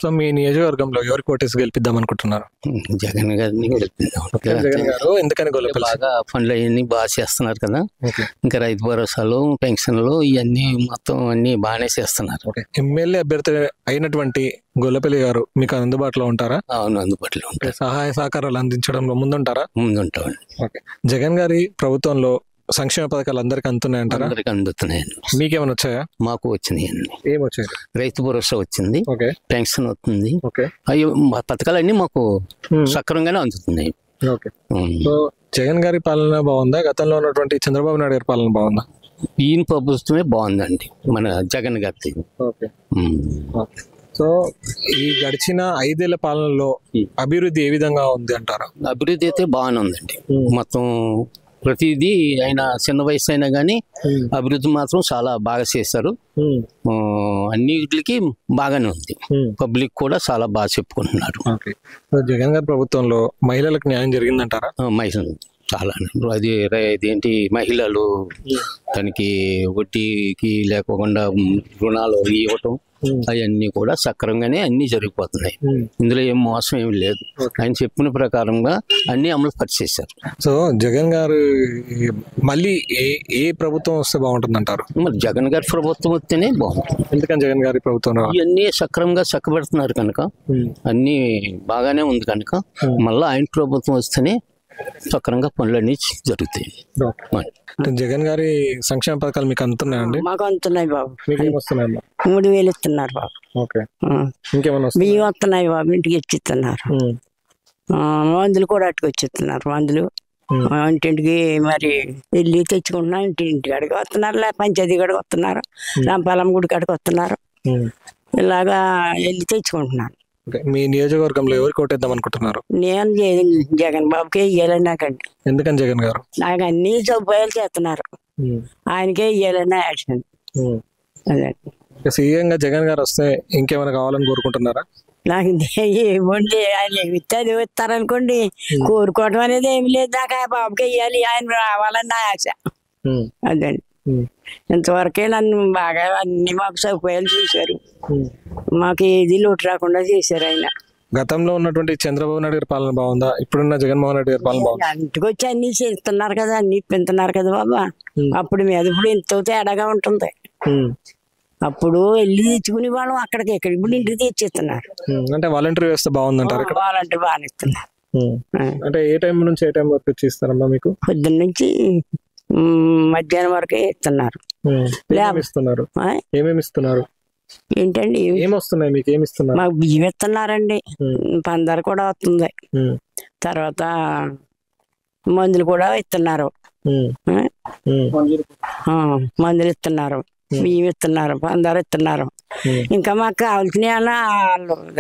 So మీ నియోజకవర్గంలో ఎవరికి ఓటేసి గెలిపిద్దాం అనుకుంటున్నారు? జగన్ గారిని గెలిపిద్దాం. జగన్ గారు ఎందుకని బాగా పనులు అవన్నీ బాగా చేస్తున్నారు కదా. ఇంకా రైతు భరోసాలు, పెన్షన్లు ఇవన్నీ మొత్తం అన్ని బాగానే చేస్తున్నారు. ఎమ్మెల్యే అభ్యర్థి అయినటువంటి గొల్లపల్లి గారు మీకు అందుబాటులో ఉంటారా? అవును, అందుబాటులో ఉంటారు. సహాయ సహకారాలు అందించడంలో ముందుంటారా? ముందుంటామండి. జగన్ గారి ప్రభుత్వంలో సంక్షేమ పథకాలు అందరికి అందుతున్నాయంటారా? అందరికి అందుతున్నాయండి. మీకేమైనా వచ్చాయా? మాకు వచ్చినాయండి. ఏం వచ్చాయి? రైతు భరోసా వచ్చింది, పెన్షన్ వస్తుంది. అవి పథకాలన్నీ మాకు సక్రమంగానే అందుతున్నాయి. సో జగన్ గారి పాలన బాగుందా, గతంలో ఉన్నటువంటి చంద్రబాబు నాయుడు గారి పాలన బాగుందా? ఈయన ప్రభుత్వమే బాగుందండి, మన జగన్ గారి. సో ఈ గడిచిన 5 ఏళ్ల పాలనలో అభివృద్ధి ఏ విధంగా ఉంది అంటారా? అభివృద్ధి అయితే బాగానే ఉందండి. మొత్తం ప్రతిదీ ఆయన చిన్న వయసు అయినా కానీ అభివృద్ధి మాత్రం చాలా బాగా చేశారు. అన్నిటికి బాగానే ఉంది. పబ్లిక్ కూడా చాలా బాగా చెప్పుకుంటున్నారు. జగన్ గారి ప్రభుత్వంలో మహిళలకు న్యాయం జరిగిందంటారా? మహిళలు చాలా అది ఇదేంటి మహిళలు తనకి వడ్డీకి లేకుండా రుణాలు ఇవ్వటం అవన్నీ కూడా సక్రమంగానే అన్ని జరిగిపోతున్నాయి. ఇందులో ఏం మోసం ఏమి లేదు. ఆయన చెప్పిన ప్రకారంగా అన్ని అమలు పరిచేశారు. సో జగన్ గారు మళ్ళీ ఏ ప్రభుత్వం వస్తే బాగుంటుంది అంటారు? మరి జగన్ గారి ప్రభుత్వం వస్తేనే బాగుంటుంది. ఎందుకని జగన్ గారి ప్రభుత్వం ఇవన్నీ సక్రమంగా చక్కబెడుతున్నారు కనుక, అన్ని బాగానే ఉంది కనుక మళ్ళీ ఆయన ప్రభుత్వం వస్తేనే సక్రంగా పనులన్నీ జరుగుతాయి. జగన్ గారి సంక్షేమ పథకాలు మీకు అందుతున్నాయండి? మాకు అందుతున్నాయి బాబు. మీకు ఏమొస్తున్నాయి? 3000 ఇస్తున్నారు బాబు. ఇంకేమన్నా బియ్యం వస్తున్నాయి బాబు, ఇంటికి ఇచ్చిస్తున్నారు. మందులు కూడా అట్టుకొచ్చిస్తున్నారు. మందులు ఇంటింటికి మరి వెళ్ళి తెచ్చుకుంటున్నాం. ఇంటి కాడికి వస్తున్నారు, పంచాయతీ కాడికి వస్తున్నారు, రాంపాలెం గుడి కాడికి వస్తున్నారు. ఇలాగా వెళ్ళి తెచ్చుకుంటున్నాను. మీ నియోజకవర్గంలో ఎవరికి ఓటేద్దాం అనుకుంటున్నారు? నేను జగన్ బాబుకే ఇయ్యాలని నాకండి. ఎందుకని జగన్ గారు? నాకు అన్ని సౌకర్యాలు చేస్తున్నారు, ఆయనకే ఇయ్యాలని యాక్షన్. సీఎం గా జగన్ గారు వస్తే ఇంకేమైనా కావాలని కోరుకుంటున్నారా? నాకు ఏమండి, ఆయన ఇస్తే ఇస్తారనుకోండి. కోరుకోవడం అనేది ఏమి లేదు. నాకు ఆ బాబుకే ఇయ్యాలి, ఆయన రావాలని నా ఆశ. అదండి. ఇంతవరకే నన్ను బాగా అన్ని మాకు సౌకర్యాలు చూశారు. మాకు ఏది లోటు రాకుండా చేశారు ఆయన. గతంలో ఉన్నటువంటి చంద్రబాబు నాయుడు గారి పాలన బాగుందా, ఇప్పుడున్న జగన్మోహన్ రెడ్డి గారి పాలన బాగుందా? ఇంటికి వచ్చి అన్ని చేస్తున్నారు కదా, అన్ని ఇప్పింతున్నారు కదా బాబా. అప్పుడు మీద ఇప్పుడు ఎంతో తేడాగా ఉంటుంది. అప్పుడు వెళ్ళి తెచ్చుకునే వాళ్ళం అక్కడికి ఎక్కడ, ఇప్పుడు ఇంటికి తెచ్చిస్తున్నారు. అంటే వాలంటీర్ వ్యవస్థ బాగుందంటారు? వాలంటీర్ బాగానే ఇస్తున్నారు. అంటే ఏ టైం నుంచి ఏ టైం వరకు ఇస్తారమ్మా మీకు? పొద్దున్న నుంచి మధ్యాహ్నం వరకే ఇస్తున్నారు. ఏమేమి ఇస్తున్నారు? ఏంటండి ఏమొస్తున్నాయి మీకు? ఏమి ఇస్తున్నారు? మాకు బియ్యం ఇస్తున్నారండి, పందరు కూడా వస్తుంది, తర్వాత మందులు కూడా ఇస్తున్నారు. మందులు ఇస్తున్నారు, బియ్యం ఇస్తున్నారు, పందరు ఇస్తున్నారు. ఇంకా మాకు కావాల్సిన వాళ్ళ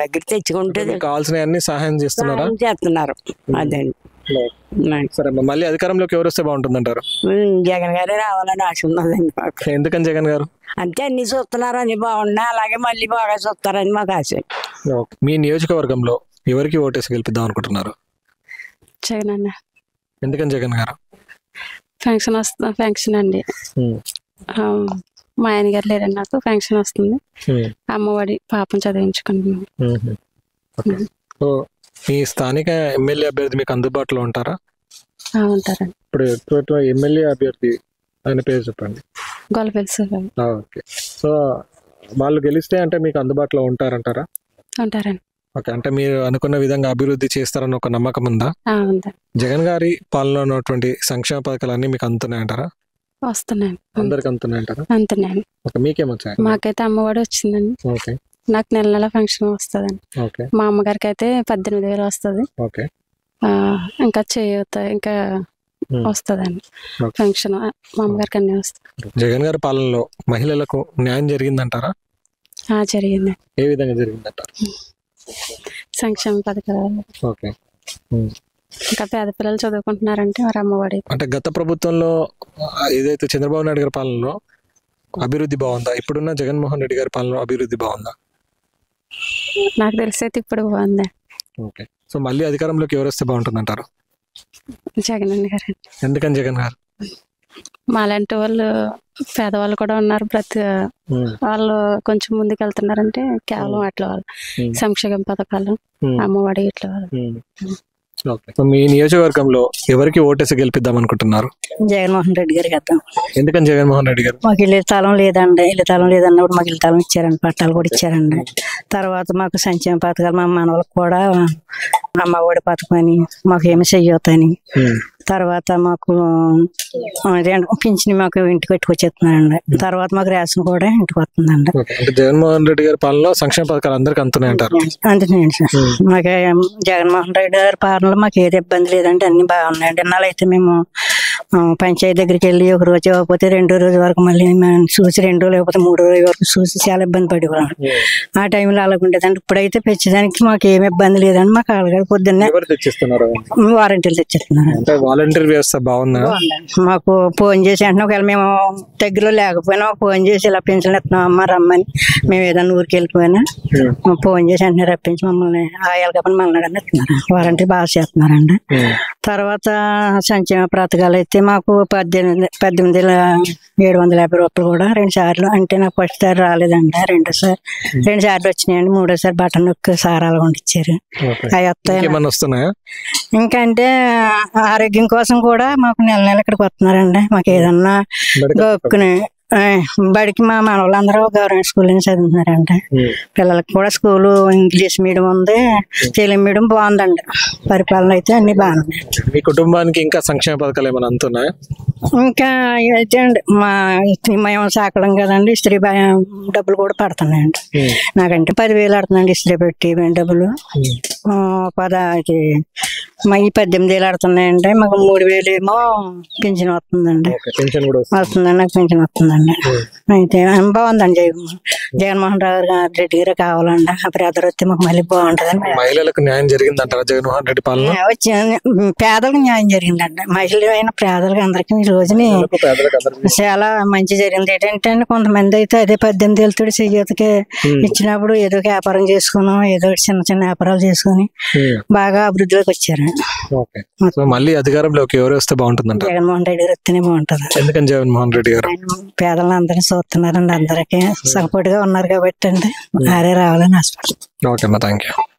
దగ్గర తెచ్చుకుంటే కావాల్సిన సహాయం చేస్తున్నారు. అదండి. సరే, మళ్ళీ అధికారంలోకి ఎవరు వస్తే బాగుంటుంది అంటారు? జగన్ గారే రావాలని ఆశ ఉన్నదండి మాకు. ఎందుకని జగన్ గారు? అంతే, అన్ని చూస్తున్నారు, అన్ని బాగున్నాయి, అలాగే మళ్ళీ బాగా చూస్తారని మాకు ఆశ. మీ నియోజకవర్గంలో ఎవరికి ఓటేసి గెలిపిద్దాం అనుకుంటున్నారు? జగన్ అన్న. ఎందుకని జగన్ గారు? పెన్షన్ అండి. మా ఆయన గారు లేరండి, నాకు పెన్షన్ వస్తుంది. అమ్మఒడి పాపం చదివించుకుంటున్నాను. మీ స్థానిక ఎమ్మెల్యే అభ్యర్థి మీకు అందుబాటులో ఉంటారా? ఉంటారండి. ఇప్పుడు ఎమ్మెల్యే అభ్యర్థి ఆయన పేరు చెప్పండి. గొల్లపల్లి. ఓకే. సో వాళ్ళు గెలిస్తే అంటే మీకు అందుబాటులో ఉంటారంటారా? ఉంటారండి. ఓకే. అంటే మీరు అనుకున్న విధంగా అభివృద్ధి చేస్తారని ఒక నమ్మకం ఉందా? జగన్ గారి పాలనలో ఉన్నటువంటి సంక్షేమ పథకాలు అన్ని మీకు అందుతున్నాయంటారా? వస్తున్నాయండి. అందరికి అందుతున్నాయంటారా? అందుతున్నాయండి. మీకేమొచ్చాయి? మాకైతే అమ్మఒడి వచ్చిందండి. ఓకే. నాకు నెల నెల ఫంక్షన్ వస్తుందండి. మా అమ్మగారికి అయితే 18,000 వస్తుంది. ఇంకా చేయూత ఇంకా వస్తుందండి ఫంక్షన్. మా అమ్మగారికి అన్ని వస్తాయి. జగన్ గారి పాలనలో మహిళలకు న్యాయం జరిగిందంటారా? జరిగింది. ఏ విధంగా జరిగిందంటారు? సంక్షేమ పథకాలు. ఓకే. ఇంకా పేద పిల్లలు చదువుకుంటున్నారంటే మరి అమ్మఒడి. అంటే గత ప్రభుత్వంలో ఏదైతే చంద్రబాబు నాయుడు గారి పాలనలో అభివృద్ధి బాగుందా, ఇప్పుడున్న జగన్మోహన్ రెడ్డి గారి పాలనలో అభివృద్ధి బాగుందా? నాకు తెలిసి అయితే ఇప్పుడు బాగుంది. ఓకే. సో మళ్ళీ అధికారంలోకి ఎవరు వస్తే బాగుంటుంది అంటారు? జగన్ గారు. ఎందుకని జగన్ గారు? మాలాంటి వాళ్ళు పేదవాళ్ళు కూడా ఉన్నారు. వాళ్ళు కొంచెం ముందుకు వెళ్తున్నారంటే కేవలం అట్లా వాళ్ళు సంక్షేమ పథకాలు, అమ్మఒడి ఇట్లా వాళ్ళు. మీ నియోజకవర్గంలో ఎవరికి ఓటేసి గెలిపిద్దాం అనుకుంటున్నారు? జగన్మోహన్ రెడ్డి గారికి వేద్దాం. ఎందుకని జగన్మోహన్ రెడ్డి గారు? మాకు ఇల్లు స్థలం లేదండి, ఇల్లు స్థలం లేదన్నప్పుడు మాకు ఇల్లు స్థలం ఇచ్చారండి, పట్టాలు కూడా ఇచ్చారండి. తర్వాత మాకు సంక్షేమ పథకాలు మా మనవలకు కూడా అమ్మఒడి పథకం అని మాకు ఏమి చెయ్యొద్దని, తర్వాత మాకు పింఛన్ మాకు ఇంటికి పెట్టుకొచ్చేస్తున్నారండి. తర్వాత మాకు రేషన్ కూడా ఇంటికి వస్తుందండి. జగన్మోహన్ రెడ్డి గారి పాలనలో సంక్షేమ పథకాలు అందరికి అందుతున్నాయి అంటారు? అందుతున్నాయండి సార్. మాకు జగన్మోహన్ రెడ్డి గారి పాలనలో మాకు ఏది ఇబ్బంది లేదండి, అన్ని బాగున్నాయండి. ఇన్నాళ్ళైతే మేము పంచాయతీ దగ్గరికి వెళ్ళి ఒక రోజు కాకపోతే 2వ రోజు వరకు మళ్ళీ చూసి 2 రోజులు లేకపోతే 3వ రోజు వరకు చూసి చాలా ఇబ్బంది పడేవాళ్ళం. ఆ టైంలో అలాగ ఉండేదండి. ఇప్పుడైతే పెంచడానికి మాకు ఏమి ఇబ్బంది లేదండి. మాకు ఆల్రెడీ పొద్దున్నే వారంటీలు తెచ్చిస్తున్నారు. వాలంటీర్ వ్యవస్థ బాగుందా? మాకు ఫోన్ చేసి అంటే ఒకవేళ మేము దగ్గరలో లేకపోయినా మాకు ఫోన్ చేసి ఇలా పెన్షన్ ఇస్తున్నాం అమ్మ రమ్మని, మేము ఏదైనా ఊరికి వెళ్ళిపోయినా ఫోన్ చేసి వెంటనే రప్పించి మమ్మల్ని ఆయాలు కాబట్టి మమ్మల్ని ఇస్తున్నారు. వారంటీర్ బాగా చేస్తున్నారండి. తర్వాత సంక్షేమ పథకాలు అయితే మాకు 18,750 రూపాయలు కూడా 2 సార్లు, అంటే నాకు ఫస్ట్ సారి రాలేదండి, 2 సార్లు వచ్చినాయండి. 3వ సారి బటన్ నొక్కి సారాలు వండిచ్చారు. అవి వస్తాయి. ఇంకా అంటే ఆరోగ్యం కోసం కూడా మాకు నెల ఇక్కడికి వస్తున్నారండి. మాకు ఏదన్నా గొక్కుని బడికి మా మనవాళ్ళందరూ గవర్నమెంట్ స్కూల్ నుంచి చదువుతున్నారండి. పిల్లలకి కూడా స్కూలు ఇంగ్లీష్ మీడియం ఉంది, తెలుగు మీడియం బాగుందండి. పరిపాలన అయితే అన్ని బాగున్నాయి. మీ కుటుంబానికి ఇంకా సంక్షేమ పథకాలు ఏమైనా అందుతున్నాయా? ఇంకా అయితే అండి మేము సాకడం కదండి, ఇస్త్రీ డబ్బులు కూడా పడుతున్నాయండి. నాకంటే 10,000 ఆడుతుందండి ఇస్త్రీ పెట్టి డబ్బులు. ఈ 18,000 ఆడుతున్నాయండి. మాకు 3,000 ఏమో పింఛన్ వస్తుందండి. వస్తుందండి, నాకు పింఛన్ వస్తుందండి. అయితే బాగుందండి. జగన్మోహన్ రెడ్డి గారు కావాలండి. ఆ బ్రదర్ వస్తే మాకు మళ్ళీ బాగుంటదండి. మహిళలకు న్యాయం జరిగిందంటారా జగన్మోహన్ రెడ్డి పాలన? పేదలకు న్యాయం జరిగిందండి. మహిళలు అయిన పేదలకు అందరికీ ఈ రోజుని చాలా మంచి జరిగింది. ఏంటంటే కొంతమంది అయితే అదే 18,000 చెయ్యతకి ఇచ్చినప్పుడు ఏదో వ్యాపారం చేసుకున్నాం, ఏదో చిన్న చిన్న వ్యాపారాలు చేసుకుని బాగా అభివృద్ధిలోకి వచ్చారు. మళ్ళీ అధికారంలోకి ఎవరు వస్తే బాగుంటుందంట? జగన్మోహన్ రెడ్డి గారు వస్తేనే బాగుంటది. ఎందుకని జగన్మోహన్ రెడ్డి గారు? పేదలను అందరినీ చూస్తున్నారండి, అందరికీ సపోర్ట్ గా ఉన్నారు కాబట్టి అండి, ఆరే రావాలని ఆశపడుతుంది. ఓకే అమ్మా, థ్యాంక్ యూ.